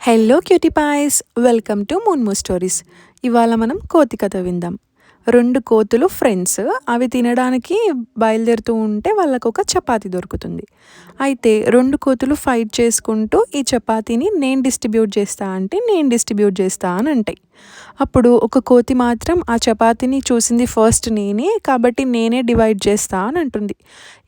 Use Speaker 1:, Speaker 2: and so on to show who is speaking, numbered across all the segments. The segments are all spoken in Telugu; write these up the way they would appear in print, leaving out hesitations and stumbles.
Speaker 1: Hello cutie pies, welcome to Moonmoo stories. ఇవాళ మనం కోతి కథ విందాం. 2 కోతులు ఫ్రెండ్స్. అవి తినడానికి బయలుదేరుతూ ఉంటే వాళ్ళకొక చపాతీ దొరుకుతుంది. అయితే 2 కోతులు ఫైట్ చేసుకుంటూ ఈ చపాతీని నేను డిస్ట్రిబ్యూట్ చేస్తా అని అంటాయి. అప్పుడు ఒక కోతి మాత్రం ఆ చపాతీని చూసింది ఫస్ట్ నేనే, కాబట్టి నేనే డివైడ్ చేస్తా అని అంటుంది.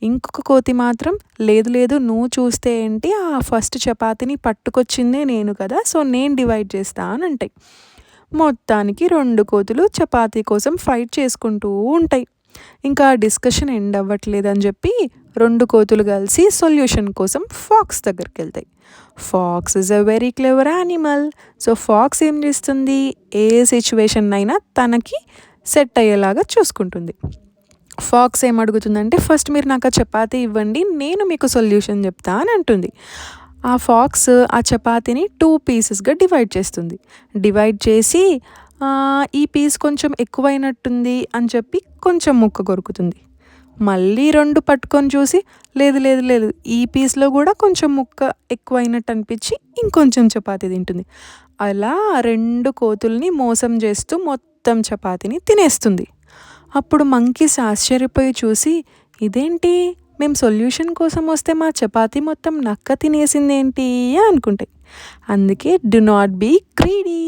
Speaker 1: ఇంకొక కోతి మాత్రం లేదు లేదు, నువ్వు చూస్తే ఏంటి, ఆ ఫస్ట్ చపాతీని పట్టుకొచ్చిందే నేను కదా, సో నేను డివైడ్ చేస్తా అని అంటాయి. మొత్తానికి 2 కోతులు చపాతీ కోసం ఫైట్ చేసుకుంటూ ఉంటాయి. ఇంకా డిస్కషన్ ఎండ్ అవ్వట్లేదని చెప్పి 2 కోతులు కలిసి సొల్యూషన్ కోసం ఫాక్స్ దగ్గరికి వెళ్తాయి. Fox is a very clever animal. So fox ఏం చేస్తుంది, ఏ సిచ్యువేషన్ అయినా తనకి సెట్ అయ్యేలాగా చూసుకుంటుంది. ఫాక్స్ ఏం అడుగుతుందంటే, ఫస్ట్ మీరు నాకు ఆ చపాతీ ఇవ్వండి, నేను మీకు సొల్యూషన్ చెప్తా అని అంటుంది. ఆ ఫాక్స్ ఆ చపాతీని 2 పీసెస్గా డివైడ్ చేస్తుంది. డివైడ్ చేసి ఈ పీస్ కొంచెం ఎక్కువైనట్టుంది అని చెప్పి కొంచెం ముక్క కొరుకుతుంది. మళ్ళీ 2 పట్టుకొని చూసి లేదు లేదు లేదు, ఈ పీస్లో కూడా కొంచెం ముక్క ఎక్కువైనట్టు అనిపించి ఇంకొంచెం చపాతీ తింటుంది. అలా 2 కోతుల్ని మోసం చేస్తూ మొత్తం చపాతీని తినేస్తుంది. అప్పుడు మంకీస్ ఆశ్చర్యపోయి చూసి, ఇదేంటి, మేము సొల్యూషన్ కోసం వస్తే మా చపాతీ మొత్తం నక్క తినేసిందేంటి అనుకుంటాయి. అందుకే డు నాట్ బీ గ్రీడీ.